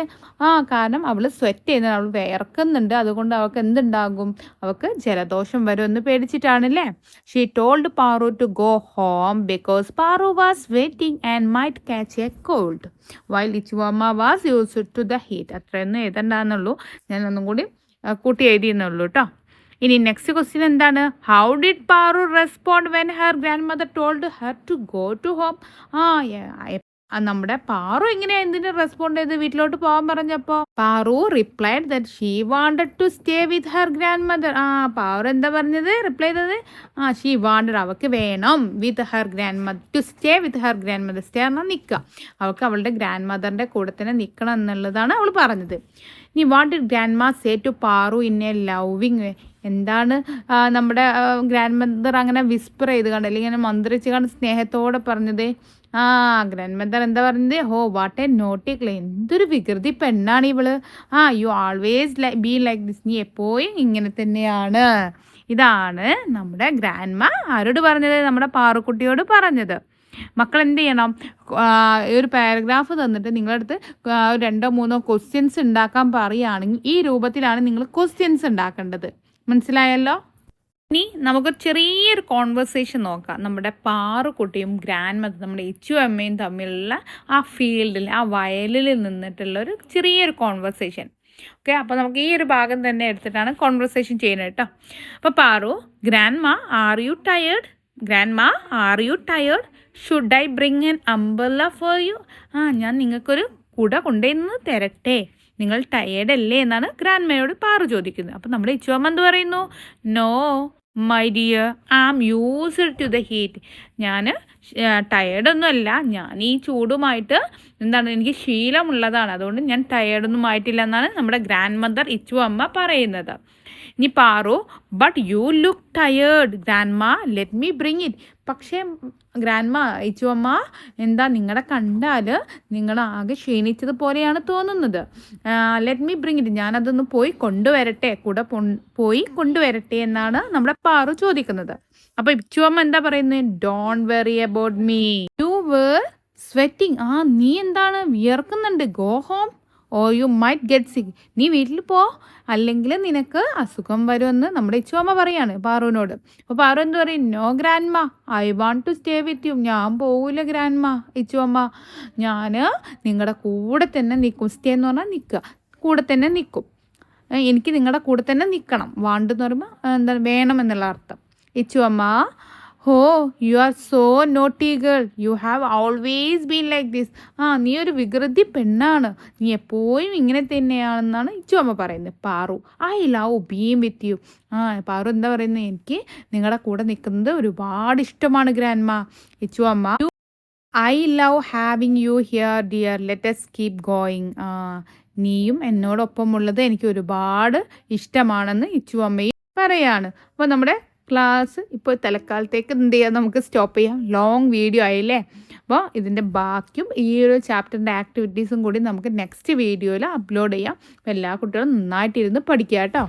കാരണം അവൾ സ്വെറ്റ് ചെയ്യുന്നത്, അവൾ വിയർക്കുന്നുണ്ട്, അതുകൊണ്ട് അവൾക്ക് എന്തുണ്ടാകും? അവൾക്ക് ജലദോഷം വരുമെന്ന് പേടിച്ചിട്ടാണല്ലേ? She told Paru to go home because Paru was waiting and might catch a cold while Ichu amma was used to the heat. അത്രയൊന്നും എഴുതണ്ടെന്നുള്ളൂ, ഞാൻ ഒന്നും കൂടി കൂട്ടി എഴുതിയെന്നുള്ളൂ കേട്ടോ. ഇനി നെക്സ്റ്റ് ക്വസ്റ്റ്യൻ എന്താണ്? How did Paru respond when her grandmother told her to go to home? നമ്മുടെ പാറു എങ്ങനെയാണ് എന്തിനു റെസ്പോണ്ട് ചെയ്ത് വീട്ടിലോട്ട് പോകാൻ പറഞ്ഞപ്പോൾ? Paru replied that she wanted to stay with her grandmother. Paru എന്താ പറഞ്ഞത്? റിപ്ലൈ ചെയ്തത് ഷീ വാണ്ടഡ്, അവൾക്ക് വേണം, with her grandmother, to stay with her grandmother. Stay എന്നാൽ നിൽക്കുക, അവൾക്ക് അവളുടെ ഗ്രാൻഡ് മദറിൻ്റെ കൂടെ തന്നെ നിൽക്കണം എന്നുള്ളതാണ് അവൾ പറഞ്ഞത്. ഇനി what did grandma say to Paru in a loving way? എന്താണ് നമ്മുടെ ഗ്രാൻഡ് മദർ അങ്ങനെ വിസ്പർ ചെയ്ത് കണ്ട്, അല്ലെങ്കിൽ ഇങ്ങനെ മന്ത്രിച്ച് കണ്ട് സ്നേഹത്തോടെ പറഞ്ഞത്? ഗ്രാൻഡ് മദർ എന്താ പറഞ്ഞത്? വാട്ട് എ നോട്ടി ക്ലേ, എന്തൊരു വികൃതി പെണ്ണാണ് ഇവള്. You always be like this, നീ എപ്പോഴും ഇങ്ങനെ തന്നെയാണ്. ഇതാണ് നമ്മുടെ ഗ്രാൻഡ് മാ ആരോട് പറഞ്ഞത്? നമ്മുടെ പാറുക്കുട്ടിയോട് പറഞ്ഞത്. മക്കൾ എന്ത് ചെയ്യണം? ഈ ഒരു പാരഗ്രാഫ് തന്നിട്ട് നിങ്ങളടുത്ത് 2-3 ക്വസ്റ്റ്യൻസ് ഉണ്ടാക്കാൻ പറയുകയാണെങ്കിൽ ഈ രൂപത്തിലാണ് നിങ്ങൾ ക്വസ്റ്റ്യൻസ് ഉണ്ടാക്കേണ്ടത്. മനസ്സിലായല്ലോ? ഇനി നമുക്ക് ചെറിയൊരു കോൺവെർസേഷൻ നോക്കാം. നമ്മുടെ പാറുക്കുട്ടിയും ഗ്രാൻഡ് മദർ, നമ്മുടെ ഇച്ചു അമ്മയും തമ്മിലുള്ള ആ ഫീൽഡിൽ, ആ വയലിൽ നിന്നിട്ടുള്ള ഒരു ചെറിയൊരു കോൺവെർസേഷൻ. ഓക്കെ, അപ്പോൾ നമുക്ക് ഈ ഒരു ഭാഗം തന്നെ എടുത്തിട്ടാണ് കോൺവെർസേഷൻ ചെയ്യുന്നത് കേട്ടോ. അപ്പോൾ പാറു, ഗ്രാൻഡ് മാ ആർ യു ടയേർഡ്? ഗ്രാൻഡ് മാ are you tired? Should I bring N umbrella for you? ഞാൻ നിങ്ങൾക്കൊരു കുട കൊണ്ടുവന്ന് തരട്ടെ, നിങ്ങൾ ടയേർഡ് അല്ലേ എന്നാണ് ഗ്രാൻഡ് മയോട് പാറു ചോദിക്കുന്നത്. അപ്പോൾ നമ്മുടെ ഇച്ചു അമ്മ എന്ത് പറയുന്നു? No my dear, I am used to the heat. ഞാൻ ടയേർഡൊന്നുമല്ല, ഞാൻ ഈ ചൂടുമായിട്ട് എനിക്ക് ശീലമുള്ളതാണ്, അതുകൊണ്ട് ഞാൻ ടയേർഡൊന്നും ആയിട്ടില്ല എന്നാണ് നമ്മുടെ ഗ്രാൻഡ് മദർ ഇച്ചു അമ്മ പറയുന്നത്. ഇനി Paru, but you look tired grand മാ, ലെറ്റ് മീ ബ്രിങ് ഇറ്റ്. പക്ഷേ ഗ്രാൻഡ് മാ, ഇച്ചു അമ്മ നിങ്ങളെ കണ്ടാൽ നിങ്ങൾ ആകെ ക്ഷീണിച്ചതുപോലെയാണ് തോന്നുന്നത്. ലെറ്റ് മീ ബ്രിങ് ഇറ്റ്, ഞാനതൊന്ന് പോയി കൊണ്ടുവരട്ടെ, കൂടെ പോയി കൊണ്ടുവരട്ടെ എന്നാണ് നമ്മുടെ പാറു ചോദിക്കുന്നത്. അപ്പോൾ ഇച്ചു അമ്മ എന്താ പറയുന്നത്? Don't worry about me, you were sweating. നീ എന്താണ് വിയർക്കുന്നുണ്ട്. Go home or you might get sick. നീ വീട്ടിൽ പോ, അല്ലെങ്കിൽ നിനക്ക് അസുഖം വരുമെന്ന് നമ്മുടെ ഇച്ചു അമ്മ പറയാണ് പാറുവിനോട്. അപ്പോൾ പാറു എന്ത് പറയും? No grandma, I want to stay with you. ഞാൻ പോവില്ല ഗ്രാൻഡ് മാ, ഇച്ചു അമ്മ, ഞാൻ നിങ്ങളുടെ കൂടെ തന്നെ നിൽക്കും. സ്റ്റേ എന്ന് പറഞ്ഞാൽ നിൽക്കുക, കൂടെ തന്നെ നിൽക്കും. എനിക്ക് നിങ്ങളുടെ കൂടെ തന്നെ നിൽക്കണം. വാണ്ട് എന്ന് പറയുമ്പോൾ വേണം എന്നുള്ള അർത്ഥം. ഇച്ചു അമ്മ, you are so naughty girl, you have always been like this. നീ ഒരു വികൃതി പെണ്ണാണ്, നീ എപ്പോഴും ഇങ്ങനെ തന്നെയാണെന്നാണ് ഇച്ചു അമ്മ പറയുന്നത്. Paru, I love being with you. Paru എന്താ പറയുന്നത്? എനിക്ക് നിങ്ങളുടെ കൂടെ നിൽക്കുന്നത് ഒരുപാട് ഇഷ്ടമാണ് ഗ്രാൻഡ് മാ. ഇച്ചു അമ്മ, I love having U here dear, let's keep going. നീയും എന്നോടൊപ്പമുള്ളത് എനിക്ക് ഒരുപാട് ഇഷ്ടമാണെന്ന് ഇച്ചു അമ്മയും പറയാണ്. അപ്പോൾ നമ്മുടെ ക്ലാസ് ഇപ്പോൾ തൽക്കാലത്തേക്ക് എന്ത് ചെയ്യാം, നമുക്ക് സ്റ്റോപ്പ് ചെയ്യാം. ലോങ് വീഡിയോ ആയില്ലേ? അപ്പോൾ ഇതിൻ്റെ ബാക്കിയും ഈ ഒരു ചാപ്റ്ററിൻ്റെ ആക്ടിവിറ്റീസും കൂടി നമുക്ക് നെക്സ്റ്റ് വീഡിയോയിൽ അപ്ലോഡ് ചെയ്യാം. അപ്പോൾ എല്ലാ കുട്ടികളും നന്നായിട്ടിരുന്ന് പഠിക്കുക കേട്ടോ.